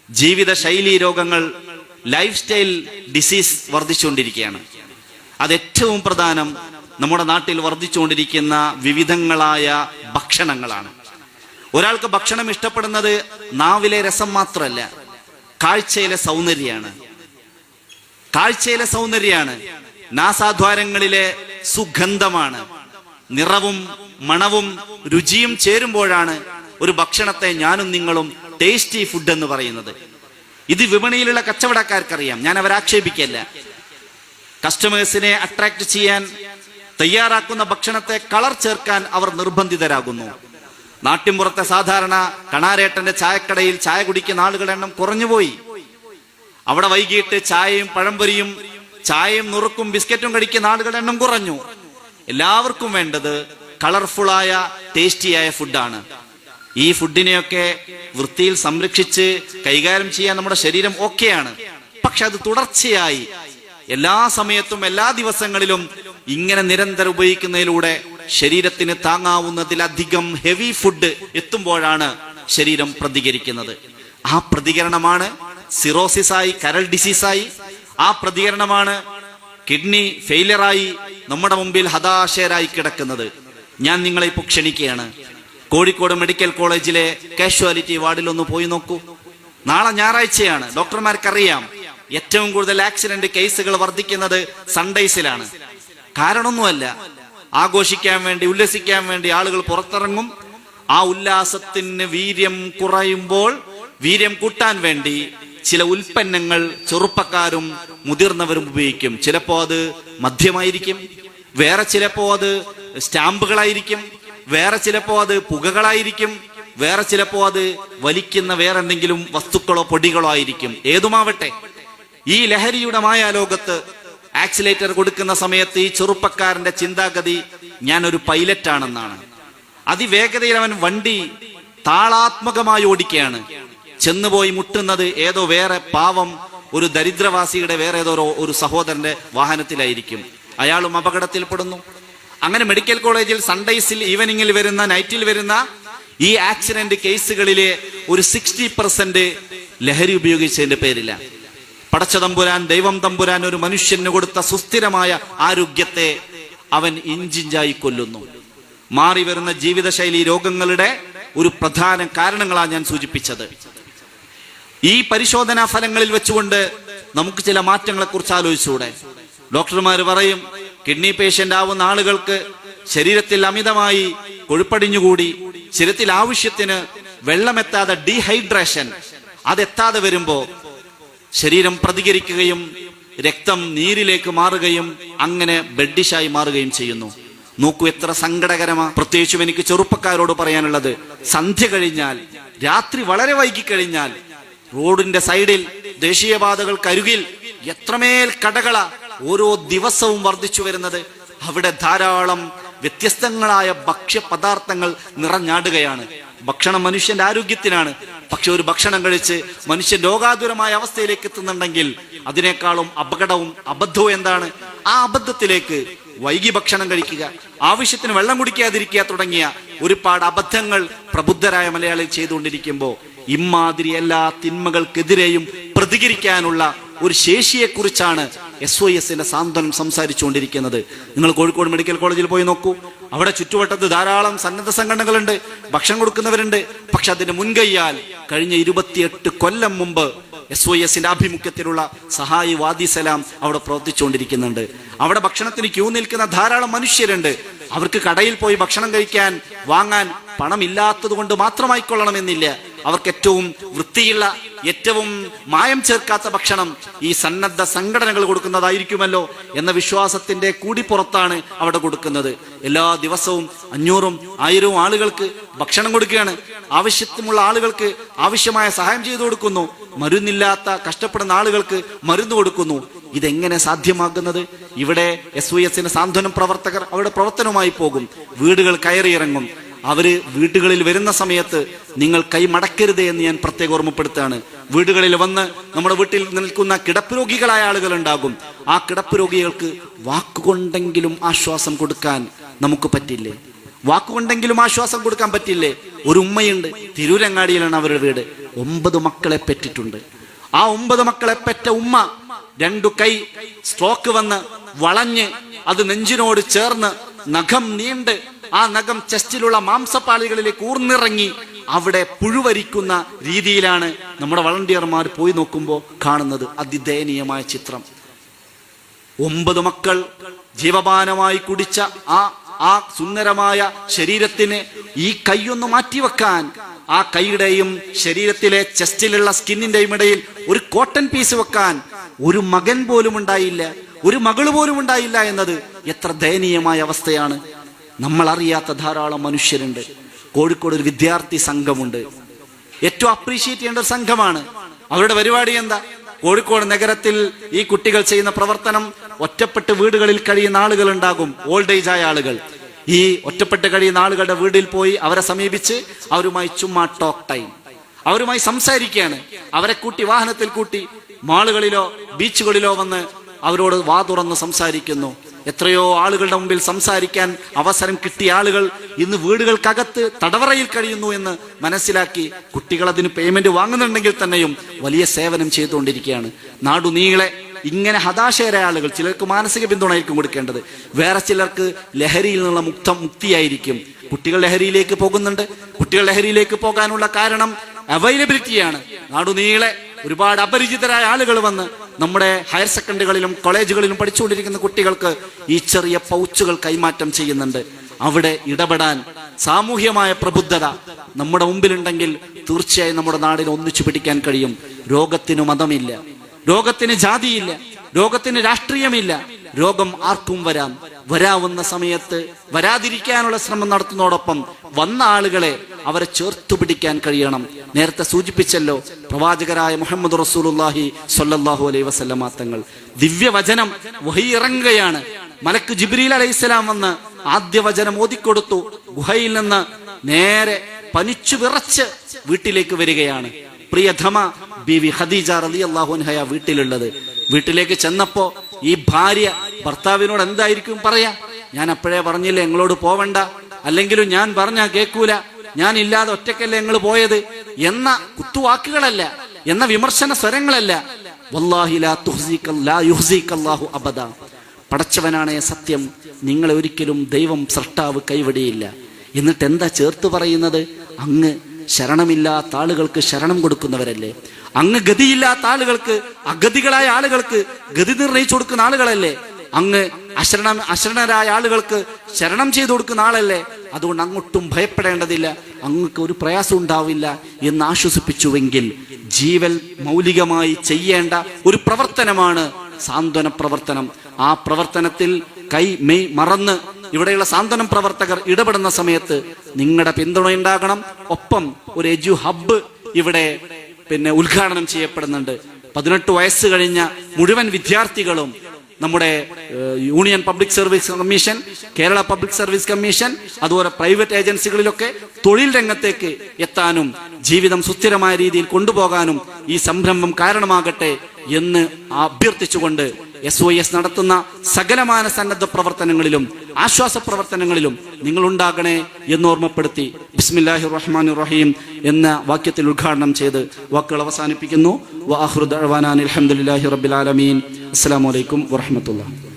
ജീവിതശൈലി രോഗങ്ങൾ, life style disease വർദ്ധിച്ചുകൊണ്ടിരിക്കുകയാണ്. അത് ഏറ്റവും പ്രധാനം നമ്മുടെ നാട്ടിൽ വർദ്ധിച്ചുകൊണ്ടിരിക്കുന്ന വിവിധങ്ങളായ ഭക്ഷണങ്ങളാണ്. ഒരാൾക്ക് ഭക്ഷണം ഇഷ്ടപ്പെടുന്നത് നാവിലെ രസം മാത്രമല്ല, കാഴ്ചയിലെ സൗന്ദര്യമാണ്. കാഴ്ചയിലെ സൗന്ദര്യമാണ്, നാസാദ്വാരങ്ങളിലെ സുഗന്ധമാണ്. നിറവും മണവും രുചിയും ചേരുമ്പോഴാണ് ഒരു ഭക്ഷണത്തെ ഞാനും നിങ്ങളും ടേസ്റ്റി ഫുഡ് എന്ന് പറയുന്നത്. ഇത് വിപണിയിലുള്ള കച്ചവടക്കാർക്കറിയാം, ഞാൻ അവരെ ആക്ഷേപിക്കല്ല. കസ്റ്റമേഴ്സിനെ അട്രാക്ട് ചെയ്യാൻ തയ്യാറാക്കുന്ന ഭക്ഷണത്തെ കളർ ചേർക്കാൻ അവർ നിർബന്ധിതരാകുന്നു. നാട്ടിൻപുറത്തെ സാധാരണ കണാരേട്ടന്റെ ചായക്കടയിൽ ചായ കുടിക്കുന്ന ആളുകളുടെ എണ്ണം കുറഞ്ഞുപോയി. അവിടെ വൈകിട്ട് ചായയും പഴംപൊരിയും ചായയും നുറുക്കും ബിസ്ക്കറ്റും കഴിക്കുന്ന ആളുകളുടെ എണ്ണം കുറഞ്ഞു. എല്ലാവർക്കും വേണ്ടത് കളർഫുള്ളായ ടേസ്റ്റിയായ ഫുഡാണ്. ഈ ഫുഡിനെയൊക്കെ വൃത്തിയിൽ സംരക്ഷിച്ച് കൈകാര്യം ചെയ്യാൻ നമ്മുടെ ശരീരം ഓക്കെയാണ്. പക്ഷെ അത് തുടർച്ചയായി എല്ലാ സമയത്തും എല്ലാ ദിവസങ്ങളിലും ഇങ്ങനെ നിരന്തരം ഉപയോഗിക്കുന്നതിലൂടെ ശരീരത്തിന് താങ്ങാവുന്നതിലധികം ഹെവി ഫുഡ് എത്തുമ്പോഴാണ് ശരീരം പ്രതികരിക്കുന്നത്. ആ പ്രതികരണമാണ് സിറോസിസായി, കരൾ ഡിസീസായി. ആ പ്രതികരണമാണ് കിഡ്നി ഫെയിലിയറായി നമ്മുടെ മുമ്പിൽ ഹതാശയരായി കിടക്കുന്നത്. ഞാൻ നിങ്ങളെ ഇപ്പോൾ ക്ഷണിക്കുകയാണ്, കോഴിക്കോട് മെഡിക്കൽ കോളേജിലെ കാഷ്വാലിറ്റി വാർഡിൽ ഒന്ന് പോയി നോക്കൂ. നാളെ ഞായറാഴ്ചയാണ്. ഡോക്ടർമാർക്കറിയാം ഏറ്റവും കൂടുതൽ ആക്സിഡന്റ് കേസുകൾ വർദ്ധിക്കുന്നത് സൺഡേസിലാണ്. കാരണമൊന്നുമല്ല, ആഘോഷിക്കാൻ വേണ്ടി ഉല്ലസിക്കാൻ വേണ്ടി ആളുകൾ പുറത്തിറങ്ങും. ആ ഉല്ലാസത്തിന് വീര്യം കുറയുമ്പോൾ വീര്യം കൂട്ടാൻ വേണ്ടി ചില ഉൽപ്പന്നങ്ങൾ ചെറുപ്പക്കാരും മുതിർന്നവരും ഉപയോഗിക്കും. ചിലപ്പോ അത് മദ്യമായിരിക്കും, വേറെ ചിലപ്പോ അത് സ്റ്റാമ്പുകളായിരിക്കും, വേറെ ചിലപ്പോ അത് പുകകളായിരിക്കും, വേറെ ചിലപ്പോ അത് വലിക്കുന്ന വേറെ എന്തെങ്കിലും വസ്തുക്കളോ പൊടികളോ ആയിരിക്കും. ഏതുമാവട്ടെ, ഈ ലഹരിയുടെ മായാലോകത്ത് ആക്സിലേറ്റർ കൊടുക്കുന്ന സമയത്ത് ഈ ചെറുപ്പക്കാരന്റെ ചിന്താഗതി ഞാനൊരു പൈലറ്റാണെന്നാണ്. അതിവേഗതയിൽ അവൻ വണ്ടി താളാത്മകമായി ഓടിക്കുകയാണ്. ചെന്നുപോയി മുട്ടുന്നത് ഏതോ വേറെ പാവം ഒരു ദരിദ്രവാസിയുടെ വേറെ ഏതോ ഒരു സഹോദരന്റെ വാഹനത്തിലായിരിക്കും. അയാളും അപകടത്തിൽപ്പെടുന്നു. അങ്ങനെ മെഡിക്കൽ കോളേജിൽ സൺഡേസിൽ, ഈവനിങ്ങിൽ വരുന്ന, നൈറ്റിൽ വരുന്ന ഈ ആക്സിഡന്റ് കേസുകളിലെ ഒരു 60% ലഹരി ഉപയോഗിച്ചതിന്റെ പേരില്ല. പടച്ച തമ്പുരാൻ, ദൈവം തമ്പുരാൻ ഒരു മനുഷ്യന് കൊടുത്ത സുസ്ഥിരമായ ആരോഗ്യത്തെ അവൻ ഇഞ്ചിഞ്ചായി കൊല്ലുന്നു. മാറി വരുന്ന ജീവിതശൈലി രോഗങ്ങളുടെ ഒരു പ്രധാന കാരണങ്ങളാണ് ഞാൻ സൂചിപ്പിച്ചത്. ഈ പരിശോധനാ ഫലങ്ങളിൽ വെച്ചുകൊണ്ട് നമുക്ക് ചില മാറ്റങ്ങളെ കുറിച്ച് ആലോചിച്ചുകൂടെ? ഡോക്ടർമാർ പറയും, കിഡ്നി പേഷ്യന്റ് ആവുന്ന ആളുകൾക്ക് ശരീരത്തിൽ അമിതമായി കൊഴുപ്പടിഞ്ഞുകൂടി ശരീരത്തിൽ ആവശ്യത്തിന് വെള്ളമെത്താതെ ഡീഹൈഡ്രേഷൻ അതെത്താതെ വരുമ്പോ ശരീരം പ്രതികരിക്കുകയും രക്തം നീരിലേക്ക് മാറുകയും അങ്ങനെ ബ്ലഡിഷായി മാറുകയും ചെയ്യുന്നു. നോക്കൂ എത്ര സങ്കടകരമാണ്. പ്രത്യേകിച്ചും എനിക്ക് ചെറുപ്പക്കാരോട് പറയാനുള്ളത്, സന്ധ്യ കഴിഞ്ഞാൽ, രാത്രി വളരെ വൈകിക്കഴിഞ്ഞാൽ റോഡിന്റെ സൈഡിൽ, ദേശീയപാതകൾക്കരികിൽ എത്രമേൽ കടകളാ ഓരോ ദിവസവും വർദ്ധിച്ചു വരുന്നത്. അവിടെ ധാരാളം വ്യത്യസ്തങ്ങളായ ഭക്ഷ്യപദാർത്ഥങ്ങൾ നിറഞ്ഞാടുകയാണ്. ഭക്ഷണം മനുഷ്യന്റെ ആരോഗ്യത്തിനാണ്. പക്ഷെ ഒരു ഭക്ഷണം കഴിച്ച് മനുഷ്യൻ രോഗാതുരമായ അവസ്ഥയിലേക്ക് എത്തുന്നുണ്ടെങ്കിൽ അതിനേക്കാളും അപകടവും അബദ്ധവും എന്താണ്? ആ അബദ്ധത്തിലേക്ക് വൈകി ഭക്ഷണം കഴിക്കുക, ആവശ്യത്തിന് വെള്ളം കുടിക്കാതിരിക്കുക തുടങ്ങിയ ഒരുപാട് അബദ്ധങ്ങൾ പ്രബുദ്ധരായ മലയാളികൾ ചെയ്തുകൊണ്ടിരിക്കുമ്പോൾ ഇമാതിരി എല്ലാ തിന്മകൾക്കെതിരെയും പ്രതികരിക്കാനുള്ള ഒരു ശേഷിയെക്കുറിച്ചാണ് SOSന്റെ സാന്ത്വനം സംസാരിച്ചുകൊണ്ടിരിക്കുന്നത്. നിങ്ങൾ കോഴിക്കോട് മെഡിക്കൽ കോളേജിൽ പോയി നോക്കൂ. അവിടെ ചുറ്റുവട്ടത്ത് ധാരാളം സന്നദ്ധ സംഘടനകളുണ്ട്, ഭക്ഷണം കൊടുക്കുന്നവരുണ്ട്. പക്ഷെ അതിന് മുൻകൈയാൽ കഴിഞ്ഞ 28 കൊല്ലം മുമ്പ് SOSന്റെ ആഭിമുഖ്യത്തിലുള്ള സഹായി വാദി സലാം അവിടെ പ്രവർത്തിച്ചുകൊണ്ടിരിക്കുന്നുണ്ട്. അവിടെ ഭക്ഷണത്തിന് ക്യൂ നിൽക്കുന്ന ധാരാളം മനുഷ്യരുണ്ട്. അവർക്ക് കടയിൽ പോയി ഭക്ഷണം കഴിക്കാൻ, വാങ്ങാൻ പണമില്ലാത്തത് കൊണ്ട് മാത്രമായിക്കൊള്ളണമെന്നില്ല. അവർക്ക് ഏറ്റവും വൃത്തിയുള്ള, ഏറ്റവും മായം ചേർക്കാത്ത ഭക്ഷണം ഈ സന്നദ്ധ സംഘടനകൾ കൊടുക്കുന്നതായിരിക്കുമല്ലോ എന്ന വിശ്വാസത്തിന്റെ കൂടി പുറത്താണ് അവിടെ കൊടുക്കുന്നത്. എല്ലാ ദിവസവും 500ഉം 1000ഉം ആളുകൾക്ക് ഭക്ഷണം കൊടുക്കുകയാണ്. ആവശ്യത്തിനുള്ള ആളുകൾക്ക് ആവശ്യമായ സഹായം ചെയ്തു കൊടുക്കുന്നു. മരുന്നില്ലാത്ത കഷ്ടപ്പെടുന്ന ആളുകൾക്ക് മരുന്ന് കൊടുക്കുന്നു. ഇതെങ്ങനെ സാധ്യമാകുന്നത്? ഇവിടെ SOSന്റെ സാന്ത്വനം പ്രവർത്തകർ അവരുടെ പ്രവർത്തനവുമായി പോകും, വീടുകൾ കയറിയിറങ്ങും. അവര് വീടുകളിൽ വരുന്ന സമയത്ത് നിങ്ങൾ കൈ മടക്കരുത് എന്ന് ഞാൻ പ്രത്യേകം ഓർമ്മപ്പെടുത്തുകയാണ്. വീടുകളിൽ വന്ന് നമ്മുടെ വീട്ടിൽ നിൽക്കുന്ന കിടപ്പ് രോഗികളായ ആളുകൾ ഉണ്ടാകും. ആ കിടപ്പ് രോഗികൾക്ക് വാക്കുകൊണ്ടെങ്കിലും ആശ്വാസം കൊടുക്കാൻ നമുക്ക് പറ്റില്ലേ? വാക്കുകൊണ്ടെങ്കിലും ആശ്വാസം കൊടുക്കാൻ പറ്റില്ലേ? ഒരു ഉമ്മയുണ്ട്, തിരൂരങ്ങാടിയിലാണ് അവരുടെ വീട്. 9 മക്കളെ പെറ്റിട്ടുണ്ട്. ആ 9 മക്കളെ പെറ്റ ഉമ്മ 2 കൈ സ്ട്രോക്ക് വന്ന് വളഞ്ഞ് അത് നെഞ്ചിനോട് ചേർന്ന് നഖം നീണ്ട് ആ നഖം ചെസ്റ്റിലുള്ള മാംസപാളികളിലേക്ക് ഊർന്നിറങ്ങി അവിടെ പുഴുവരിക്കുന്ന രീതിയിലാണ് നമ്മുടെ വളണ്ടിയർമാർ പോയി നോക്കുമ്പോൾ കാണുന്നത്. അതിദയനീയമായ ചിത്രം. 9 മക്കൾ ജീവപാനമായി കുടിച്ച ആ സുന്ദരമായ ശരീരത്തിന് ഈ കൈയൊന്ന് മാറ്റിവെക്കാൻ, ആ കൈയുടെയും ശരീരത്തിലെ ചെസ്റ്റിലുള്ള സ്കിന്നിന്റെയും ഇടയിൽ ഒരു കോട്ടൺ പീസ് വെക്കാൻ ഒരു മകൻ പോലും ഉണ്ടായില്ല, ഒരു മകള് പോലും ഉണ്ടായില്ല എന്നത് എത്ര ദയനീയമായ അവസ്ഥയാണ്. നമ്മൾ അറിയാത്ത ധാരാളം മനുഷ്യരുണ്ട്. കോഴിക്കോട് ഒരു വിദ്യാർത്ഥി സംഘമുണ്ട്. ഏറ്റവും അപ്രീഷിയേറ്റ് ചെയ്യേണ്ട ഒരു സംഘമാണ്. അവരുടെ പരിപാടി എന്താ? കോഴിക്കോട് നഗരത്തിൽ ഈ കുട്ടികൾ ചെയ്യുന്ന പ്രവർത്തനം, ഒറ്റപ്പെട്ട് വീടുകളിൽ കഴിയുന്ന ആളുകൾ ഉണ്ടാകും, ഓൾഡ് ഏജ് ആയ ആളുകൾ. ഈ ഒറ്റപ്പെട്ട് കഴിയുന്ന ആളുകളുടെ വീട്ടിൽ പോയി അവരെ സമീപിച്ച് അവരുമായി ചുമ്മാ ടോക്ക് ടൈം, അവരുമായി സംസാരിക്കുകയാണ്. അവരെ കൂട്ടി വാഹനത്തിൽ കൂട്ടി മാളുകളിലോ ബീച്ചുകളിലോ വന്ന് അവരോട് വാ തുറന്ന് സംസാരിക്കുന്നു. എത്രയോ ആളുകളുടെ മുമ്പിൽ സംസാരിക്കാൻ അവസരം കിട്ടിയ ആളുകൾ ഇന്ന് വീടുകൾക്കകത്ത് തടവറയിൽ കഴിയുന്നു എന്ന് മനസ്സിലാക്കി കുട്ടികൾ അതിന് പേയ്മെന്റ് വാങ്ങുന്നുണ്ടെങ്കിൽ തന്നെയും വലിയ സേവനം ചെയ്തുകൊണ്ടിരിക്കുകയാണ്. നാടുനീളെ ഇങ്ങനെ ഹതാശയരായ ആളുകൾ, ചിലർക്ക് മാനസിക പിന്തുണയായിരിക്കും കൊടുക്കേണ്ടത്, വേറെ ചിലർക്ക് ലഹരിയിൽ നിന്നുള്ള മുക്തിയായിരിക്കും. കുട്ടികൾ ലഹരിയിലേക്ക് പോകുന്നുണ്ട്. കുട്ടികൾ ലഹരിയിലേക്ക് പോകാനുള്ള കാരണം അവൈലബിലിറ്റിയാണ്. നാടുനീളെ ഒരുപാട് അപരിചിതരായ ആളുകൾ വന്ന് നമ്മുടെ ഹയർ സെക്കൻഡറികളിലും കോളേജുകളിലും പഠിച്ചുകൊണ്ടിരിക്കുന്ന കുട്ടികൾക്ക് ഈ ചെറിയ പൗച്ചുകൾ കൈമാറ്റം ചെയ്യുന്നുണ്ട്. അവിടെ ഇടപെടാൻ സാമൂഹ്യമായ പ്രബുദ്ധത നമ്മുടെ മുമ്പിലുണ്ടെങ്കിൽ തീർച്ചയായും നമ്മുടെ നാടിനെ ഒന്നിച്ചു പിടിക്കാൻ കഴിയും. രോഗത്തിന് മതമില്ല, രോഗത്തിന് ജാതിയില്ല, രോഗത്തിന് രാഷ്ട്രീയമില്ല. രോഗം ആർക്കും വരാം. വരാവുന്ന സമയത്ത് വരാതിരിക്കാനുള്ള ശ്രമം നടത്തുന്നതോടൊപ്പം വന്ന ആളുകളെ അവരെ ചേർത്തു പിടിക്കാൻ കഴിയണം. നേരത്തെ സൂചിപ്പിച്ചല്ലോ, പ്രവാചകരായ മുഹമ്മദ് റസൂലുള്ളാഹി സ്വല്ലല്ലാഹു അലൈഹി വസല്ലമ തങ്ങൾ ദിവ്യവചനം വഹി ഇറങ്ങുകയാണ്. മലക്ക് ജിബ്രീൽ അലൈഹിസ്സലാം വന്ന് ആദ്യ വചനം ഓതിക്കൊടുത്തു. ഗുഹയിൽ നിന്ന് നേരെ പനിച്ചു വിറച്ച് വീട്ടിലേക്ക് വരികയാണ്. പ്രിയതമ ബീവി ഖദീജ റളിയല്ലാഹു അൻഹ വീട്ടിലുള്ളത്. വീട്ടിലേക്ക് ചെന്നപ്പോ ഈ ഭാര്യ ഭർത്താവിനോട് എന്തായിരിക്കും പറയാ? ഞാൻ അപ്പോഴേ പറഞ്ഞില്ലേ ഞങ്ങളോട് പോവണ്ട, അല്ലെങ്കിലും ഞാൻ പറഞ്ഞാ കേൾക്കൂല, ഞാൻ ഇല്ലാതെ ഒറ്റക്കല്ലേ ഞങ്ങൾ പോയത് എന്ന കുത്തുവാക്കുകളല്ല, എന്ന വിമർശന സ്വരങ്ങളല്ല. വല്ലാഹി ലാ യുഹ്സികല്ലാഹു അബദ. പടച്ചവനാണേ സത്യം, നിങ്ങളെ ഒരിക്കലും ദൈവം സൃഷ്ടാവ് കൈവടിയില്ല. എന്നിട്ട് എന്താ ചേർത്ത് പറയുന്നത്? അങ്ങ് ശരണമില്ലാത്ത ആളുകൾക്ക് ശരണം കൊടുക്കുന്നവരല്ലേ, അങ്ങ് ഗതിയില്ലാത്ത ആളുകൾക്ക്, അഗതികളായ ആളുകൾക്ക് ഗതി നിർണയിച്ചു കൊടുക്കുന്ന ആളുകളല്ലേ, അങ്ങ് അശരണരായ ആളുകൾക്ക് ശരണം ചെയ്തു കൊടുക്കുന്ന ആളല്ലേ, അതുകൊണ്ട് അങ്ങോട്ടും ഭയപ്പെടേണ്ടതില്ല, അങ്ങക്ക് ഒരു പ്രയാസം ഉണ്ടാവില്ല എന്ന് ആശ്വസിപ്പിച്ചുവെങ്കിൽ ജീവൻ മൗലികമായി ചെയ്യേണ്ട ഒരു പ്രവർത്തനമാണ് സാന്ത്വന പ്രവർത്തനം. ആ പ്രവർത്തനത്തിൽ കൈ മെയ് മറന്ന് ഇവിടെയുള്ള സാന്ത്വനം പ്രവർത്തകർ ഇടപെടുന്ന സമയത്ത് നിങ്ങളുടെ പിന്തുണ ഉണ്ടാകണം. ഒപ്പം ഒരു എജു ഹബ്ബ് ഇവിടെ ഉദ്ഘാടനം ചെയ്യപ്പെടുന്നുണ്ട്. 18 വയസ്സ് കഴിഞ്ഞ മുഴുവൻ വിദ്യാർത്ഥികളും നമ്മുടെ union public service commission, Kerala public service commission, അതുപോലെ പ്രൈവറ്റ് ഏജൻസികളിലൊക്കെ തൊഴിൽ രംഗത്തേക്ക് എത്താനും ജീവിതം സുസ്ഥിരമായ രീതിയിൽ കൊണ്ടുപോകാനും ഈ സംരംഭം കാരണമാകട്ടെ എന്ന് അഭ്യർത്ഥിച്ചുകൊണ്ട് SOS നടത്തുന്ന സകലമാന സന്നദ്ധ പ്രവർത്തനങ്ങളിലും ആശ്വാസ പ്രവർത്തനങ്ങളിലും നിങ്ങൾ ഉണ്ടാകണേ എന്ന് ഓർമ്മപ്പെടുത്തി ബിസ്മില്ലാഹിർ റഹ്മാനിർ റഹീം എന്ന വാക്യത്തിൽ ഉദ്ഘാടനം ചെയ്ത് വാക്കുകൾ അവസാനിപ്പിക്കുന്നു. വആഖിറു ദഅ്വാനാ അൽഹംദുലില്ലാഹി റബ്ബിൽ ആലമീൻ. അസ്സലാമു അലൈക്കും വറഹ്മത്തുള്ളാഹി.